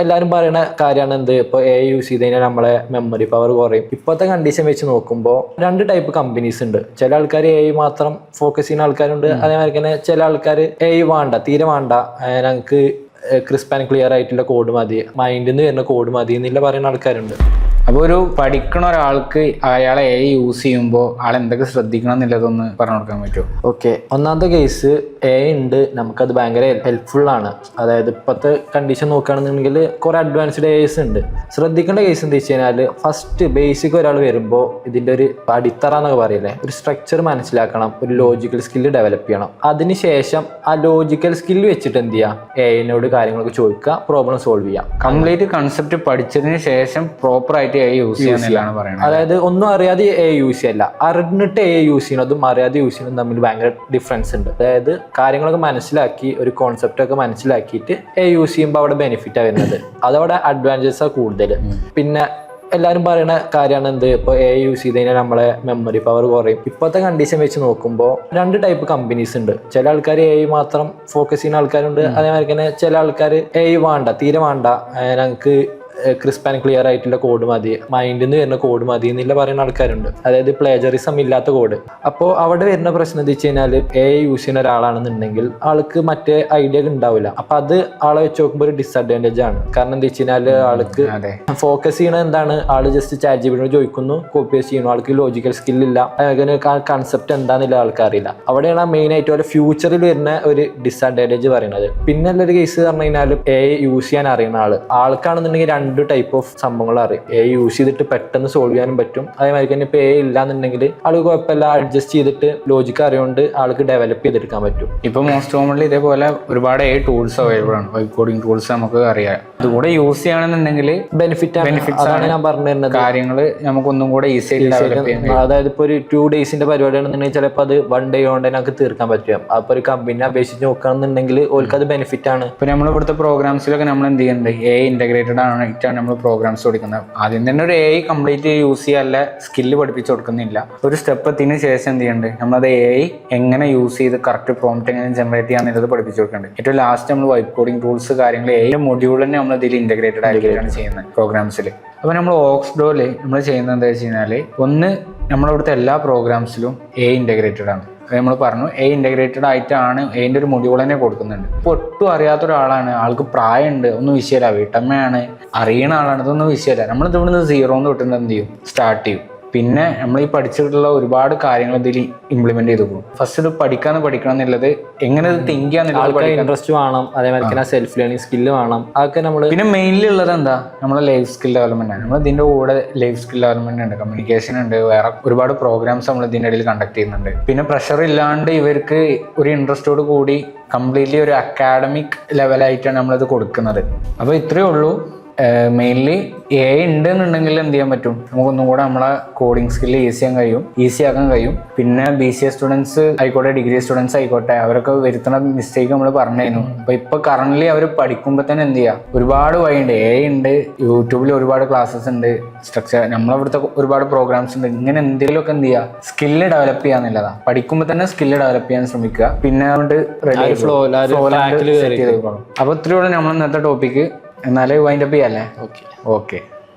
എല്ലാവരും പറയുന്ന കാര്യമാണ് എന്ത്, ഇപ്പോൾ എ യൂസ് ചെയ്ത് കഴിഞ്ഞാൽ നമ്മളെ മെമ്മറി പവർ കുറയും. ഇപ്പോഴത്തെ കണ്ടീഷൻ വെച്ച് നോക്കുമ്പോൾ രണ്ട് ടൈപ്പ് കമ്പനീസ് ഉണ്ട്. ചില ആൾക്കാർ എ മാത്രം ഫോക്കസ് ചെയ്യുന്ന ആൾക്കാരുണ്ട്. അതേമാതിരി തന്നെ ചില ആൾക്കാർ എ വേണ്ട, തീരെ വേണ്ട, ഞങ്ങൾക്ക് ക്രിസ്പ് ആൻഡ് ക്ലിയർ ആയിട്ടുള്ള കോഡ് മതി, മൈൻഡിൽ നിന്ന് വരുന്ന കോഡ് മതി എന്നുള്ള പറയുന്ന ആൾക്കാരുണ്ട്. അപ്പോൾ ഒരു പഠിക്കണ ഒരാൾക്ക് അയാളെ എ യൂസ് ചെയ്യുമ്പോൾ ആൾ എന്തൊക്കെ ശ്രദ്ധിക്കണം എന്നുള്ളതൊന്ന് പറഞ്ഞു കൊടുക്കാൻ പറ്റുമോ? ഓക്കെ, ഒന്നാമത്തെ കേസ് എ ഉണ്ട്, നമുക്കത് ഭയങ്കര ഹെൽപ്ഫുൾ ആണ്. അതായത് ഇപ്പോഴത്തെ കണ്ടീഷൻ നോക്കുകയാണെന്നുണ്ടെങ്കിൽ കുറെ അഡ്വാൻസ്ഡ് എസ് ഉണ്ട്. ശ്രദ്ധിക്കേണ്ട കേസ് എന്താ വെച്ച് കഴിഞ്ഞാൽ, ഫസ്റ്റ് ബേസിക് ഒരാൾ വരുമ്പോൾ ഇതിൻ്റെ ഒരു അടിത്തറ എന്നൊക്കെ പറയില്ലേ, ഒരു സ്ട്രക്ചർ മനസ്സിലാക്കണം, ഒരു ലോജിക്കൽ സ്കില്ല് ഡെവലപ്പ് ചെയ്യണം. അതിനുശേഷം ആ ലോജിക്കൽ സ്കില്ല് വെച്ചിട്ട് എന്ത് ചെയ്യുക, എനോട് കാര്യങ്ങളൊക്കെ ചോദിക്കുക, പ്രോബ്ലം സോൾവ് ചെയ്യുക. കംപ്ലീറ്റ് കൺസെപ്റ്റ് പഠിച്ചതിന് ശേഷം പ്രോപ്പറായിട്ട് യൂസ് ചെയ്യാനാണ് പറയുന്നത്. അതായത് ഒന്നും അറിയാതെ എ യൂസ് ചെയ്യല്ല, അറിഞ്ഞിട്ട് എ യൂസ് ചെയ്യുന്നതും അറിയാതെ യൂസ് ചെയ്യുന്നതും തമ്മിൽ ഭയങ്കര ഡിഫറൻസ് ഉണ്ട്. അതായത് കാര്യങ്ങളൊക്കെ മനസ്സിലാക്കി ഒരു കോൺസെപ്റ്റ് ഒക്കെ മനസ്സിലാക്കിയിട്ട് എ യൂസ് ചെയ്യുമ്പോൾ അവിടെ ബെനിഫിറ്റാണ് വരുന്നത്, അതവിടെ അഡ്വാൻറ്റേജസാണ് കൂടുതൽ. പിന്നെ എല്ലാവരും പറയുന്ന കാര്യമാണ് എന്ത്, ഇപ്പോൾ എ യൂസ് ചെയ്ത് കഴിഞ്ഞാൽ നമ്മളെ മെമ്മറി പവർ കുറയും. ഇപ്പോഴത്തെ കണ്ടീഷൻ വെച്ച് നോക്കുമ്പോൾ രണ്ട് ടൈപ്പ് കമ്പനീസ് ഉണ്ട്. ചില ആൾക്കാർ എ മാത്രം ഫോക്കസ് ചെയ്യുന്ന ആൾക്കാരുണ്ട്. അതേമാതിരി തന്നെ ചില ആൾക്കാർ എ വേണ്ട, തീരെ വേണ്ട, ഞങ്ങൾക്ക് ക്രിസ്പ് ആൻഡ് ക്ലിയർ ആയിട്ടുള്ള കോഡ് മതി, മൈൻഡിൽ നിന്ന് വരുന്ന കോഡ് മതി എന്നുള്ള പറയുന്ന ആൾക്കാരുണ്ട്. അതായത് പ്ലേജറിസം ഇല്ലാത്ത കോഡ്. അപ്പോൾ അവിടെ വരുന്ന പ്രശ്നം എന്താ വെച്ച് കഴിഞ്ഞാൽ, എ യൂസ് ചെയ്യുന്ന ഒരാളാണെന്നുണ്ടെങ്കിൽ ആൾക്ക് മറ്റേ ഐഡിയ ഉണ്ടാവില്ല. അപ്പൊ അത് ആളെ വെച്ച് നോക്കുമ്പോൾ ഒരു ഡിസഡ്വാൻറ്റേജ് ആണ്. കാരണം എന്താ വെച്ച് കഴിഞ്ഞാൽ ആൾക്ക് ഫോക്കസ് ചെയ്യണത് എന്താണ്, ആള് ജസ്റ്റ് ചാറ്റ് ജിപിടിയോട് ചോദിക്കുന്നു, കോപ്പി പേസ്റ്റ് ചെയ്യുന്നു, ആൾക്ക് ലോജിക്കൽ സ്കില്ലില്ല, അങ്ങനെ കൺസെപ്റ്റ് എന്താണെന്നില്ല ആൾക്കറിയില്ല. അവിടെയാണ് മെയിൻ ആയിട്ട് ഒരു ഫ്യൂച്ചറിൽ വരുന്ന ഒരു ഡിസഡ്വാൻറ്റേജ് പറയുന്നത്. പിന്നെ ഉള്ളൊരു കേസ് പറഞ്ഞു കഴിഞ്ഞാൽ, എ യൂസ് ചെയ്യാൻ അറിയുന്ന ആൾക്കാണെന്നുണ്ടെങ്കിൽ രണ്ട് ടൈപ്പ് ഓഫ് സംഭവങ്ങൾ അറിയും. എ യൂസ് ചെയ്തിട്ട് പെട്ടെന്ന് സോൾവ് ചെയ്യാനും പറ്റും. അതേമാതിരി തന്നെ ഇപ്പൊ എ ഇല്ലാന്നുണ്ടെങ്കിൽ ആൾക്ക് കുഴപ്പമില്ല, അഡ്ജസ്റ്റ് ചെയ്തിട്ട് ലോജിക്ക് അറിയുകൊണ്ട് ആൾക്ക് ഡെവലപ്പ് ചെയ്തെടുക്കാൻ പറ്റും. ഇപ്പൊ മോസ്റ്റ് കോമൺലി ഇതേപോലെ ഒരുപാട് എ ടൂൾസ് അവൈലബിൾ ആണ്, വൈബ് കോഡിംഗ് ടൂൾസ് നമുക്ക് അറിയാം. അതുകൂടെ യൂസ് ചെയ്യണമെന്നുണ്ടെങ്കിൽ ബെനിഫിറ്റ്സ് ആണ് ഞാൻ പറഞ്ഞു തരുന്നത്. കാര്യങ്ങൾ നമുക്ക് ഒന്നും കൂടെ ഈസി ആയിട്ട്, അതായത് ഇപ്പൊ ഒരു 2 days പരിപാടിയാണെന്നുണ്ടെങ്കിൽ ചിലപ്പോൾ അത് 1 day കൊണ്ട് നമുക്ക് തീർക്കാൻ പറ്റും. അപ്പൊ ഒരു കമ്പനി അപേക്ഷിച്ച് നോക്കുകയാണെന്നുണ്ടെങ്കിൽ ഓൾക്ക് അത് ബെനിഫിറ്റ് ആണ്. ഇപ്പൊ നമ്മൾ ഇവിടുത്തെ പ്രോഗ്രാംസിലൊക്കെ നമ്മൾ എന്ത് ചെയ്യുന്നുണ്ട്, എ ഇന്റഗ്രേറ്റഡ് ആണ് നമ്മൾ പ്രോഗ്രാംസ് കൊടുക്കുന്നത്. ആദ്യം തന്നെ ഒരു എ കംപ്ലീറ്റ് യൂസ് ചെയ്യാനുള്ള സ്കില്ല് പഠിപ്പിച്ചു കൊടുക്കുന്നില്ല. ഒരു സ്റ്റെപ്പ് എത്തിന് ശേഷം എന്ത് ചെയ്യുന്നുണ്ട്, നമ്മളത് എ എങ്ങനെ യൂസ് ചെയ്ത് കറക്റ്റ് പ്രോംപ്റ്റ് എങ്ങനെ ജനറേറ്റ് ചെയ്യാന്നുള്ളത് പഠിപ്പിച്ചു കൊടുക്കുന്നുണ്ട്. ഏറ്റവും ലാസ്റ്റ് നമ്മൾ വൈബ് കോഡിംഗ് ടൂൾസ് കാര്യങ്ങൾ എ മൊഡ്യൂൾ തന്നെ നമ്മൾ ഇതിൽ ഇന്റഗ്രേറ്റഡ് ആയിട്ടാണ് ചെയ്യുന്നത് പ്രോഗ്രാംസിൽ. അപ്പോൾ നമ്മൾ ഓക്സ്ഡോയിൽ നമ്മൾ ചെയ്യുന്നത് എന്താ വെച്ച് കഴിഞ്ഞാൽ, ഒന്ന് നമ്മളിവിടുത്തെ എല്ലാ പ്രോഗ്രാംസിലും എ ഇന്റഗ്രേറ്റഡ് ആണ്. നമ്മൾ പറഞ്ഞു എ ഇന്റഗ്രേറ്റഡ് ആയിട്ടാണ് എന്റെ ഒരു മൊഡ്യൂൾ തന്നെ കൊടുക്കുന്നുണ്ട്. ഇപ്പോൾ ഒട്ടും അറിയാത്ത ഒരാളാണ്, ആൾക്ക് പ്രായമുണ്ട്, ഒന്നും വിഷയമില്ല, വീട്ടമ്മയാണ്, അറിയണ ആളാണ്, ഇതൊന്നും വിഷയമില്ല. നമ്മളിത് ഇവിടുന്ന് 0 തൊട്ട് എന്ത് ചെയ്യും, സ്റ്റാർട്ട് ചെയ്യും. പിന്നെ നമ്മൾ ഈ പഠിച്ചിട്ടുള്ള ഒരുപാട് കാര്യങ്ങൾ ഇതിൽ ഇംപ്ലിമെന്റ് ചെയ്തു പോകും. ഫസ്റ്റ് ഇത് പഠിക്കണം എന്നുള്ളത്, എങ്ങനെ തിങ്ക് ചെയ്യാന്നുള്ളത് ഇൻട്രസ്റ്റ് വേണം. അതേമാതിരി സെൽഫ് ലേണിംഗ് സ്കില്ല് വേണം. അതൊക്കെ നമ്മൾ പിന്നെ മെയിൻലി ഉള്ളത് എന്താ, നമ്മളെ ലൈഫ് സ്കിൽ ഡെവലപ്മെന്റ് ആണ്. നമ്മൾ ഇതിന്റെ കൂടെ ലൈഫ് സ്കിൽ ഡെവലപ്മെന്റ് ഉണ്ട്, കമ്മ്യൂണിക്കേഷൻ ഉണ്ട്, വേറെ ഒരുപാട് പ്രോഗ്രാംസ് നമ്മൾ ഇതിന്റെ ഇടയിൽ കണ്ടക്ട് ചെയ്യുന്നുണ്ട്. പിന്നെ പ്രഷർ ഇല്ലാണ്ട് ഇവർക്ക് ഒരു ഇൻട്രസ്റ്റോട് കൂടി കംപ്ലീറ്റ്ലി ഒരു അക്കാഡമിക് ലെവലായിട്ടാണ് നമ്മളിത് കൊടുക്കുന്നത്. അപ്പോൾ ഇത്രയേ ഉള്ളൂ. മെയിൻലി എ ഉണ്ട് എന്നുണ്ടെങ്കിൽ എന്ത് ചെയ്യാൻ പറ്റും, നമുക്കൊന്നും കൂടെ നമ്മളെ കോഡിങ് സ്കില്ല് ഈസി ആക്കാൻ കഴിയും. പിന്നെ BCA സ്റ്റുഡൻസ് ആയിക്കോട്ടെ, ഡിഗ്രി സ്റ്റുഡൻസ് ആയിക്കോട്ടെ, അവരൊക്കെ വരുത്തുന്ന മിസ്റ്റേക്ക് നമ്മൾ പറഞ്ഞിരുന്നു. അപ്പൊ ഇപ്പൊ കറന്റ് അവർ പഠിക്കുമ്പോൾ തന്നെ എന്ത് ചെയ്യാം, ഒരുപാട് വഴിയുണ്ട്. എ ഉണ്ട്, യൂട്യൂബിൽ ഒരുപാട് ക്ലാസ്സസ് ഉണ്ട്, സ്ട്രക്ചർ നമ്മളവിടുത്തെ ഒരുപാട് പ്രോഗ്രാംസ് ഉണ്ട്. ഇങ്ങനെ എന്തെങ്കിലുമൊക്കെ എന്ത് ചെയ്യുക, സ്കില്ല് ഡെവലപ്പ് ചെയ്യാന്നുള്ളതാണ്. പഠിക്കുമ്പോൾ തന്നെ സ്കില്ല് ഡെവലപ്പ് ചെയ്യാൻ ശ്രമിക്കുക. പിന്നെ അതുകൊണ്ട് അപ്പൊ ഇത്രയുള്ള നമ്മൾ ഇന്നത്തെ ടോപ്പിക്ക്. എന്നാലേ വൈൻഡപ്പ് ചെയ്യാല്ലേ? ഓക്കെ.